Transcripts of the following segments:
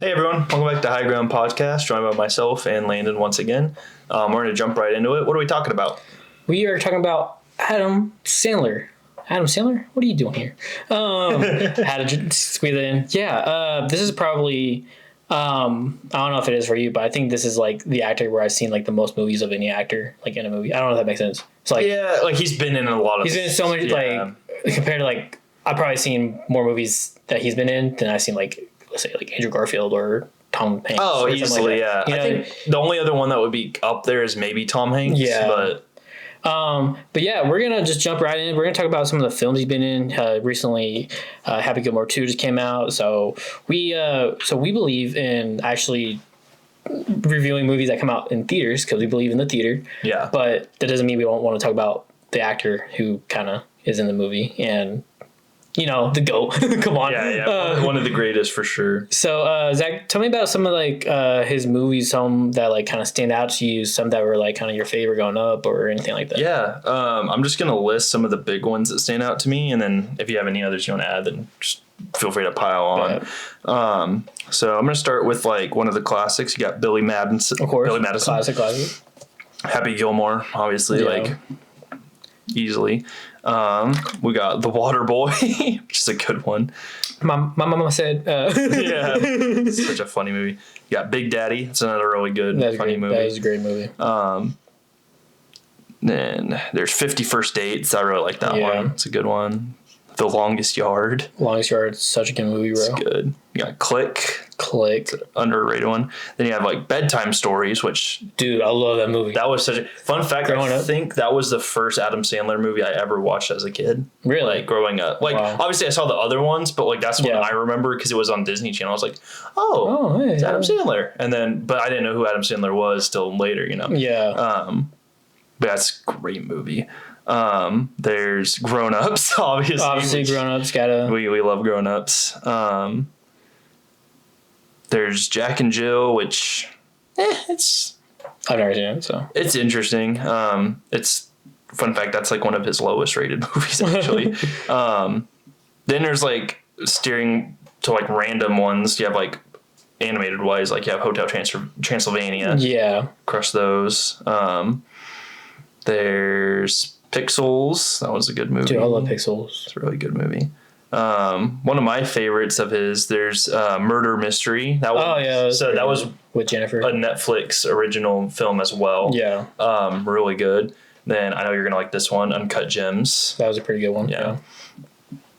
Hey everyone, welcome back to High Ground Podcast, joined by myself and Landon once again. We're going to jump right into it. What are we talking about? We are talking about Adam Sandler. Adam Sandler? What are you doing here? How to squeeze it in. Yeah, this is probably, I don't know if it is for you, but I think this is like the actor where I've seen like the most movies of any actor like in a movie. I don't know if that makes sense. It's like, yeah, like he's been in a lot of... He's been in so many, like, compared to like, I've probably seen more movies that he's been in than I've seen like, let's say like Andrew Garfield or Tom Hanks. Oh, easily, like yeah. You know, I think the only other one that would be up there is maybe Tom Hanks. Yeah. But yeah, we're gonna just jump right in. We're gonna talk about some of the films he's been in. Recently, Happy Gilmore 2 just came out, so we believe in actually reviewing movies that come out in theaters because we believe in the theater. Yeah. But that doesn't mean we don't want to talk about the actor who kind of is in the movie and. You know, the GOAT. Come on. Yeah. One of the greatest for sure. So, Zach, tell me about some of like his movies, some that like kind of stand out to you, some that were like kind of your favorite growing up or anything like that. Yeah. I'm just going to list some of the big ones that stand out to me. And then if you have any others you want to add, then just feel free to pile on. Yeah. So I'm going to start with like one of the classics. You got Billy Madison. Of course. Billy Madison. Classic. Happy Gilmore, obviously, like easily. We got The Water Boy, which is a good one. My mama said, yeah, it's such a funny movie. You got Big Daddy. It's another really good, funny movie. That is a great movie. Then there's 50 First Dates. I really like that one. It's a good one. The Longest Yard. Longest Yard, such a good movie, bro. It's good. You got Click. It's an underrated one. Then you have like Bedtime Stories, which... Dude, I love that movie. That was such a... Fun fact, I think that was the first Adam Sandler movie I ever watched as a kid. Really? Like, growing up. Like, obviously I saw the other ones, but like that's what I remember because it was on Disney Channel. I was like, hey, it's Adam Sandler. And then... But I didn't know who Adam Sandler was till later, you know? Yeah. But that's a great movie. There's Grown Ups, obviously. Obviously, Grown Ups gotta... We love Grown Ups. There's Jack and Jill, which it's... I've never seen it, so... It's interesting. It's... Fun fact, that's like one of his lowest rated movies, actually. Then there's like steering to like random ones. You have like animated wise, like you have Hotel Transylvania. Yeah. Crush those. There's Pixels. That was a good movie. Dude, I love Pixels. It's a really good movie. One of my favorites of his, there's Murder Mystery. That was, that was with Jennifer, a Netflix original film as well. Yeah. Really good. Then I know you're gonna like this one, Uncut Gems. That was a pretty good one. Yeah.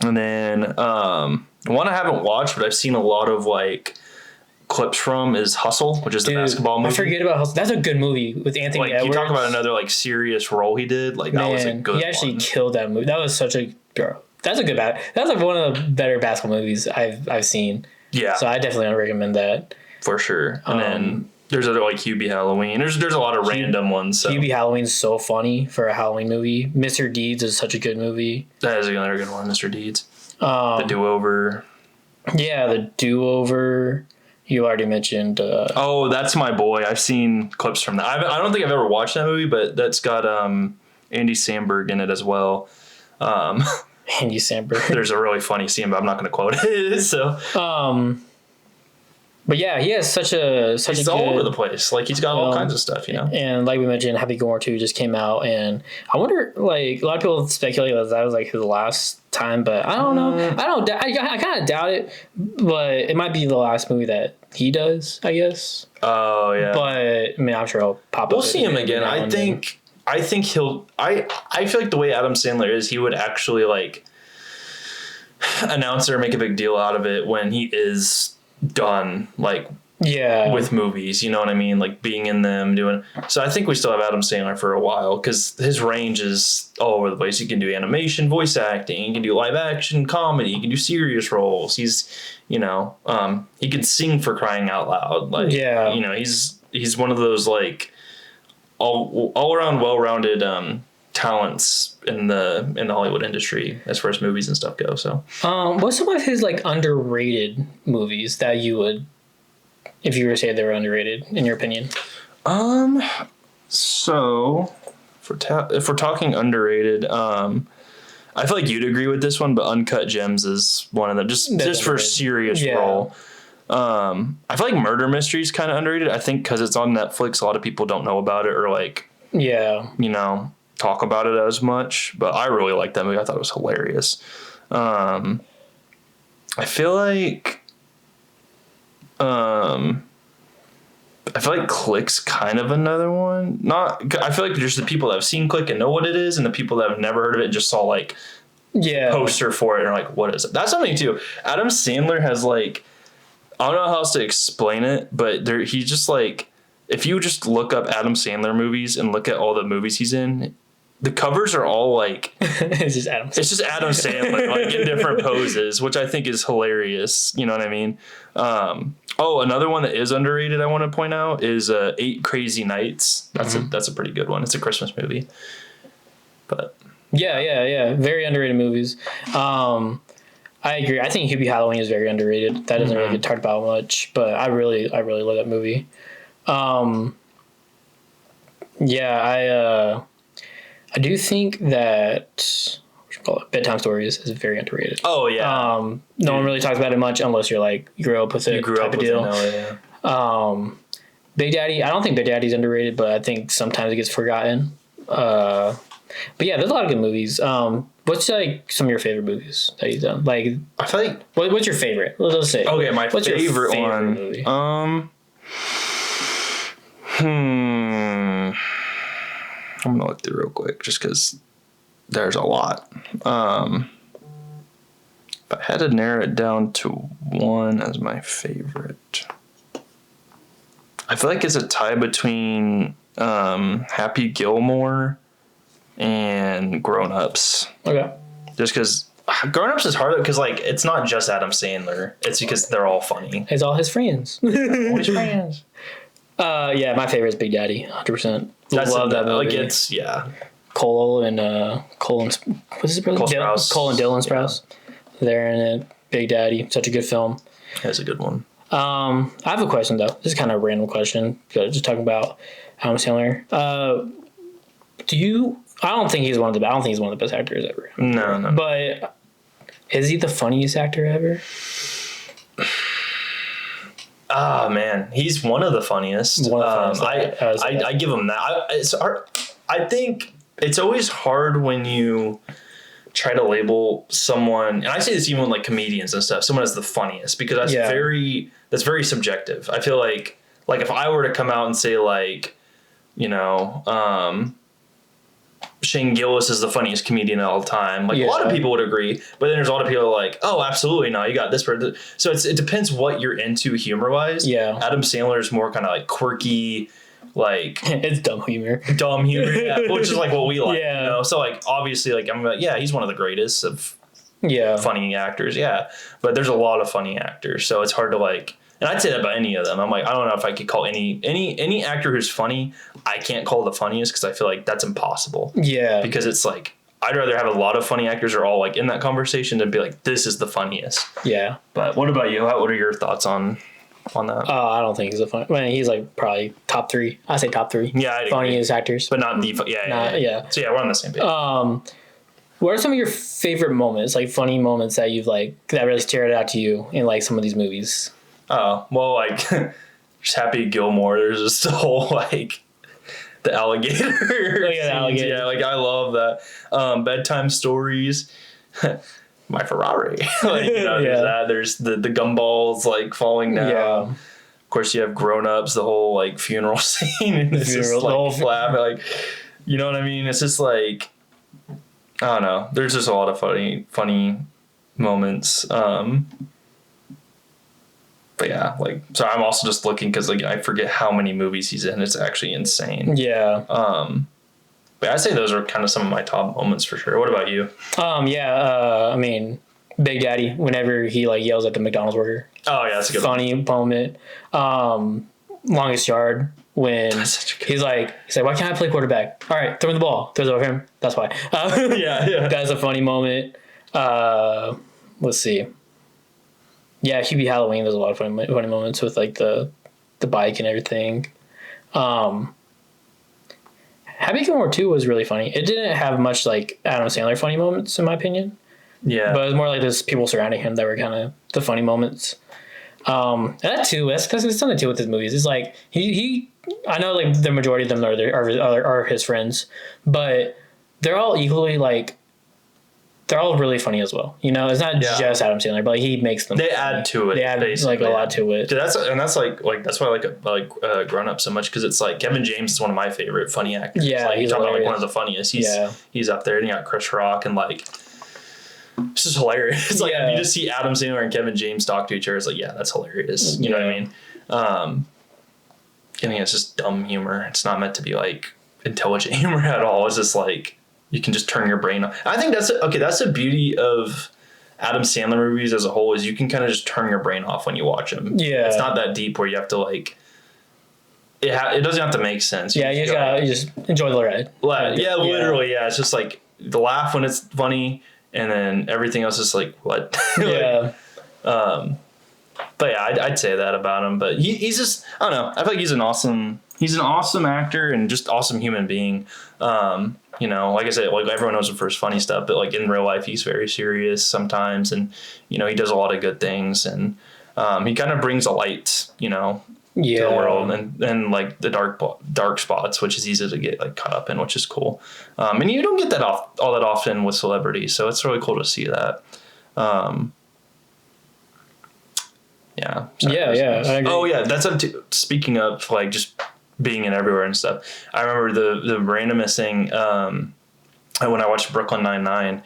And then one I haven't watched, but I've seen a lot of like clips from is Hustle, which is the basketball movie. I forget about Hustle. That's a good movie with Anthony Edwards. You talk about another like serious role he did. Like that was a good one. He actually killed that movie. That was such a that's a good that's like one of the better basketball movies I've seen. Yeah. So I definitely recommend that. For sure. And then there's other like Hubie Halloween. There's a lot of random ones. So. Hubie Halloween's so funny for a Halloween movie. Mr. Deeds is such a good movie. That is another good one, Mr. Deeds. The Do-Over. Yeah, The Do-Over. You already mentioned. Oh, That's My Boy. I've seen clips from that. I don't think I've ever watched that movie, but that's got Andy Samberg in it as well. Andy Samberg. There's a really funny scene, but I'm not going to quote it. So. But yeah, he has he's all over the place. Like he's got all kinds of stuff, you know. And like we mentioned, Happy Gilmore 2 just came out, and I wonder, like a lot of people speculate that was like his last time, but I don't know. I kind of doubt it, but it might be the last movie that he does, I guess. Oh yeah. But I mean, I'm sure he'll pop up. We'll see him again. I think he'll. I feel like the way Adam Sandler is, he would actually like announce or make a big deal out of it when he is done, like with movies, you know what I mean, like being in them, doing. So I think we still have Adam Sandler for a while because his range is all over the place. He can do animation, voice acting, he can do live action comedy, he can do serious roles. He's, you know, he could sing for crying out loud. Like, you know, he's one of those like all around well-rounded talents in the Hollywood industry as far as movies and stuff go. So what's some of his like underrated movies that you would, if you were to say they were underrated in your opinion? So if we're talking underrated, I feel like you'd agree with this one, but Uncut Gems is one of them, just for a serious role. I feel like Murder Mystery is kind of underrated. I think because it's on Netflix, a lot of people don't know about it or like, Yeah. talk about it as much. But I really liked that movie. I thought it was hilarious. I feel like, Click's kind of another one. I feel like there's the people that have seen Click and know what it is, and the people that have never heard of it and just saw like poster for it and are like, what is it? That's something too. Adam Sandler has like, I don't know how else to explain it, but he's just like, if you just look up Adam Sandler movies and look at all the movies he's in, the covers are all like it's just Adam Sandler like in different poses, which I think is hilarious. You know what I mean? Another one that is underrated I want to point out is 8 Crazy Nights. That's a pretty good one. It's a Christmas movie. But yeah. Very underrated movies. I agree. I think Hubie Halloween is very underrated. That doesn't really get talked about much, but I really love that movie. I do think that Bedtime Stories is very underrated. Oh yeah. No one really talks about it much unless you're like you grew up with it type of deal. Big Daddy. I don't think Big Daddy's underrated, but I think sometimes it gets forgotten. But yeah, there's a lot of good movies. What's like some of your favorite movies that you've done? Like, I feel like what's your favorite? Let's say. Okay, what's your favorite one? Movie? I'm gonna look through real quick just because there's a lot. If I had to narrow it down to one as my favorite, I feel like it's a tie between Happy Gilmore and Grown Ups. Okay. Just because Grown Ups is hard because like it's not just Adam Sandler. It's because they're all funny. It's all his friends. All his friends. Yeah, my favorite is Big Daddy. 100%. Love that movie. Like it's Cole and what's his brother? Cole Sprouse. Cole and Dylan Sprouse. Yeah. They're in it. Big Daddy. Such a good film. That's a good one. I have a question though. This is kind of a random question. Just talking about Adam Sandler. I don't think he's one of the best actors ever. No. But is he the funniest actor ever? Ah, man, he's one of the funniest. I give him that. I think it's always hard when you try to label someone, and I say this even with like comedians and stuff, someone as the funniest, because that's very subjective. I feel like if I were to come out and say like, Shane Gillis is the funniest comedian of all time. Like a lot of people would agree, but then there's a lot of people like, oh, absolutely not. You got this person. So it depends what you're into humor wise. Yeah. Adam Sandler is more kind of like quirky, like it's dumb humor, which is like what we like. Yeah. So like obviously like I'm like he's one of the greatest of funny actors. Yeah, but there's a lot of funny actors, so it's hard to like. And I'd say that about any of them. I'm like, I don't know if I could call any actor who's funny. I can't call the funniest because I feel like that's impossible. Yeah. Because it's like, I'd rather have a lot of funny actors are all like in that conversation than be like, this is the funniest. Yeah. But what about you? What are your thoughts on that? I don't think he's a funny. I mean, he's like probably top 3. I say top 3. Yeah, I'd funniest agree. actors, but not the yeah. So yeah, we're on the same page. What are some of your favorite moments, like funny moments that you've like that really stared out to you in like some of these movies? Oh, well, like, just Happy Gilmore. There's just the whole, like, the alligator. The alligator. Yeah, like, I love that. Bedtime Stories. My Ferrari. There's that. There's the gumballs, like, falling down. Yeah. Of course, you have Grown Ups, the whole, like, funeral scene. And it's just, like, flap. Like, you know what I mean? It's just, like, I don't know. There's just a lot of funny moments. But yeah, like, so I'm also just looking because like I forget how many movies he's in. It's actually insane. Yeah. But I'd say those are kind of some of my top moments for sure. What about you? I mean, Big Daddy, whenever he like yells at the McDonald's worker. Oh yeah, that's a good funny moment. Longest Yard when he's like, why can't I play quarterback? All right, throw me the ball. Throws it over him. That's why. Yeah. That's a funny moment. Let's see. Yeah, Hubie Halloween. There's a lot of funny moments with like the bike and everything. Happy Gilmore 2 was really funny. It didn't have much like Adam Sandler funny moments in my opinion. Yeah, but it was more like there's people surrounding him that were kind of the funny moments. That too. That's something too with his movies. It's like he I know like the majority of them are his friends, but they're all equally like they're all really funny as well. You know, it's not just Adam Sandler, but like, he makes them. They funny. add to it. They add like a lot to it. Dude, that's why I like Grown Up so much because it's like Kevin James is one of my favorite funny actors. Yeah, like, he's talking about like hilarious. one of the funniest. He's up there, and you got Chris Rock and like. It's just hilarious. It's like if you just see Adam Sandler and Kevin James talk to each other, it's like, yeah, that's hilarious. You know what I mean? I think it's just dumb humor. It's not meant to be like intelligent humor at all. It's just like you can just turn your brain off. I think that's the beauty of Adam Sandler movies as a whole is you can kind of just turn your brain off when you watch them. Yeah, it's not that deep where you have to like. It doesn't have to make sense. You just enjoy the ride. Literally. Yeah, it's just like the laugh when it's funny. And then everything else is like, what? But yeah, I'd say that about him. But he's just, I don't know. I feel like he's an awesome actor and just awesome human being. You know, like I said, like everyone knows him for his funny stuff, but like in real life, he's very serious sometimes. And, you know, he does a lot of good things. And he kind of brings a light, you know, to the world and like the dark spots, which is easy to get like caught up in, which is cool. And you don't get that all that often with celebrities, so it's really cool to see that. I agree. Oh yeah, that's speaking of like just being in everywhere and stuff. I remember the randomest thing when I watched Brooklyn Nine-Nine.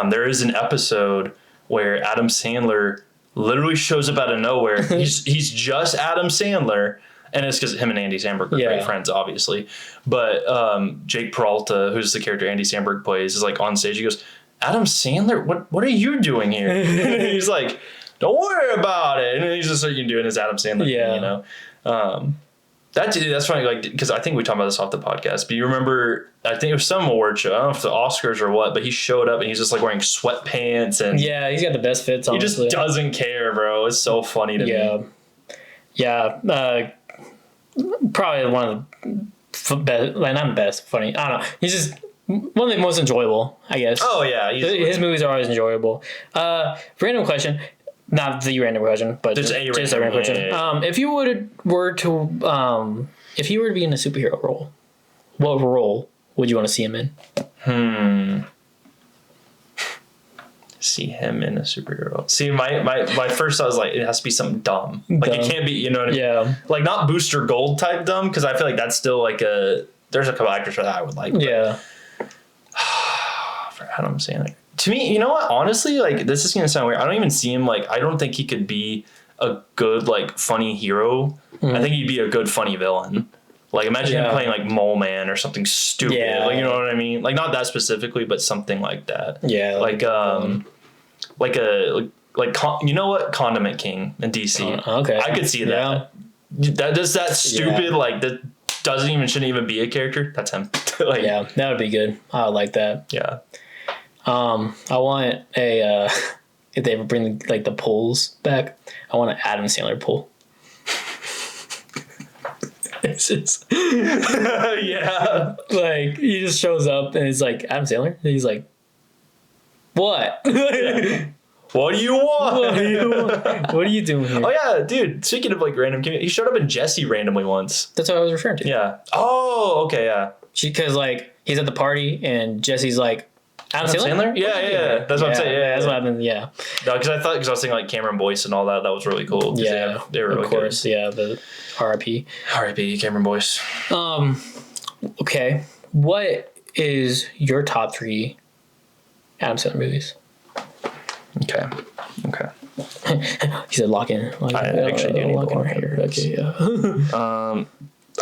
There is an episode where Adam Sandler literally shows up out of nowhere. He's just Adam Sandler, and it's because him and Andy Samberg are great friends, obviously. But Jake Peralta, who's the character Andy Samberg plays, is like on stage. He goes, "Adam Sandler, what are you doing here?" And he's like, "Don't worry about it." And he's just like doing his Adam Sandler thing, you know. That's funny, like because I think we talked about this off the podcast. But you remember, I think it was some award show. I don't know if the Oscars or what, but he showed up and he's just like wearing sweatpants and he's got the best fits. Honestly. He just doesn't care, bro. It's so funny to me. Probably one of the best, like not best, funny. I don't know. He's just one of the most enjoyable, I guess. Oh yeah, his movies are always enjoyable. Random question. Not the random question, but just a random question. If you were to be in a superhero role, what role would you want to see him in? See him in a superhero. See, my first thought was like it has to be something dumb. Like it can't be, you know what I mean? Yeah. Like not Booster Gold type dumb, because I feel like that's still like there's a couple actors that I would like. Yeah. For Adam Sandler. To me, you know what? Honestly, like this is gonna sound weird. I don't even see him like. I don't think he could be a good like funny hero. I think he'd be a good funny villain. Like imagine him playing like Mole Man or something stupid. Yeah. Like you know what I mean? Like not that specifically, but something like that. Yeah. You know what? Condiment King in DC. Okay. I could see that. That stupid like that shouldn't even be a character. That's him. Like, yeah, that would be good. I would like that. Yeah. I want a if they ever bring like the pulls back, I want an Adam Sandler pull. It's just yeah. Like he just shows up and it's like Adam Sandler. And he's like, "What? What do you want? What are you doing here?" Oh yeah, dude. Speaking of like random, he showed up in Jesse randomly once. That's what I was referring to. Yeah. Oh, okay, yeah. Because like he's at the party and Jesse's like, Adam Sandler? Yeah. That's what I'm saying. Yeah, that's what happened. Yeah. No, because I was thinking like Cameron Boyce and all that. That was really cool. Yeah, they were really of course. Good. Yeah, the R.I.P. R.I.P. Cameron Boyce. Okay. What is your top 3 Adam Sandler movies? Okay. He said lock in. I actually do need to lock in here. Okay, yeah.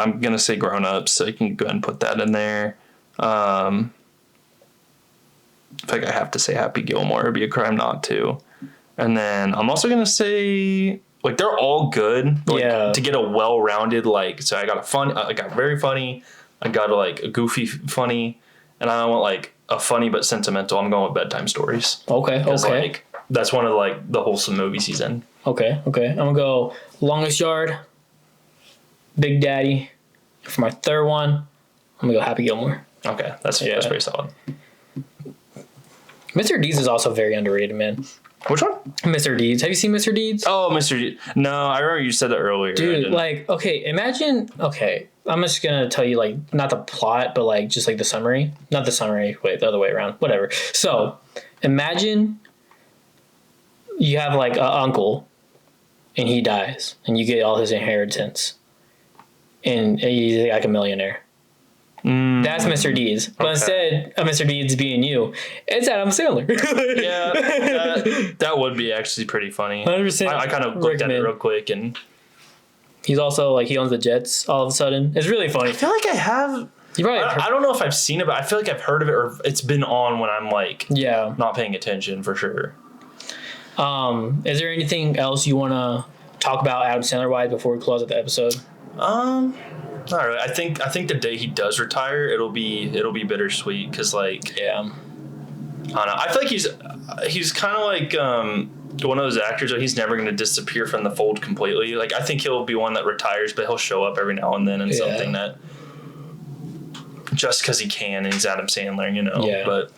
I'm gonna say Grown Ups, so you can go ahead and put that in there. I feel like I have to say Happy Gilmore. It'd be a crime not to. And then I'm also gonna say like they're all good. Like, to get a well-rounded like. So I got I got very funny. I got a goofy funny, and I want like a funny but sentimental. I'm going with Bedtime Stories. Okay. Like that's one of like the wholesome movies he's in. Okay. I'm gonna go Longest Yard, Big Daddy. For my third one, I'm gonna go Happy Gilmore. Okay, that's pretty solid. Mr. Deeds is also very underrated, man. Which one? Mr. Deeds. Have you seen Mr. Deeds? Oh, Mr. D. No, I remember you said that earlier. Dude, like, okay, imagine, okay, I'm just gonna tell you, like, not the plot, but, like, just, like, the summary. Not the summary, wait, the other way around. Whatever. So, imagine you have, like, an uncle, and he dies, and you get all his inheritance, and he's, like, a millionaire. That's Mr. Deeds. But instead of Mr. Deeds being you, it's Adam Sandler. Yeah, that would be actually pretty funny. 100% I kind of looked at it real quick, and he's also like, he owns the Jets all of a sudden. It's really funny. I feel like I have. I don't know if I've seen it, but I feel like I've heard of it, or it's been on when I'm like, not paying attention for sure. Is there anything else you want to talk about Adam Sandler wise before we close out the episode? Not really. I think the day he does retire, it'll be bittersweet because like I don't know. I feel like he's kind of like one of those actors that he's never going to disappear from the fold completely. Like I think he'll be one that retires, but he'll show up every now and then in something that just because he can, and he's Adam Sandler, you know. Yeah. But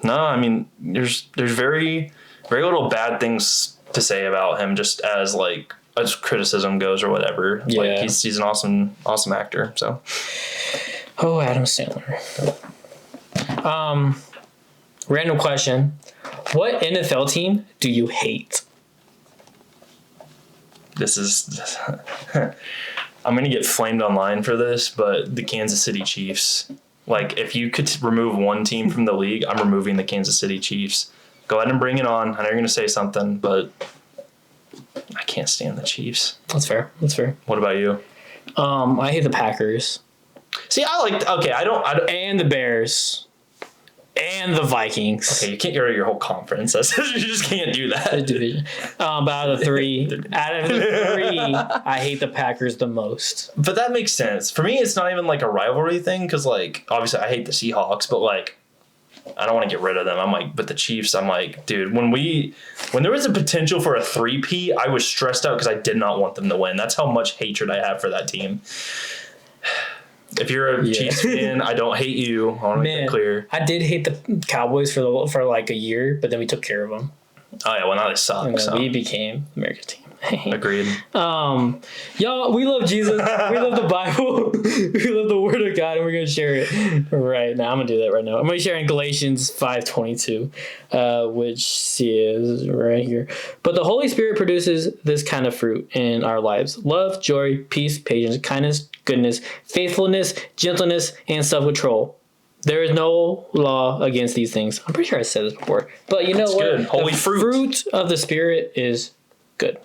no, I mean there's very very little bad things to say about him, just as like. As criticism goes or whatever. Yeah. Like he's an awesome actor. So Adam Sandler. Random question. What NFL team do you hate? This is I'm gonna get flamed online for this, but the Kansas City Chiefs. Like if you could remove one team from the league, I'm removing the Kansas City Chiefs. Go ahead and bring it on. I know you're gonna say something, but I can't stand the Chiefs. That's fair. What about you? I hate the Packers. See, I don't. And the Bears. And the Vikings. Okay, you can't get rid of your whole conference. You just can't do that. The division. But out of the three, I hate the Packers the most. But that makes sense. For me, it's not even like a rivalry thing because, like, obviously I hate the Seahawks, but like, I don't want to get rid of them. I'm like, but the Chiefs, I'm like, dude, when there was a potential for a 3-peat, I was stressed out because I did not want them to win. That's how much hatred I have for that team. If you're a Chiefs fan, I don't hate you. I want to make that clear. I did hate the Cowboys for like a year, but then we took care of them. Oh yeah, well now they suck. And then we became the American team. Agreed. Y'all, we love Jesus. We love the Bible. We love the Word of God, and we're gonna share it right now. I'm gonna do that right now. I'm gonna share in Galatians 5:22, which is right here. But the Holy Spirit produces this kind of fruit in our lives: love, joy, peace, patience, kindness, goodness, faithfulness, gentleness, and self-control. There is no law against these things. I'm pretty sure I said this before, but you know what? Good. Holy fruit. Fruit of the Spirit is good.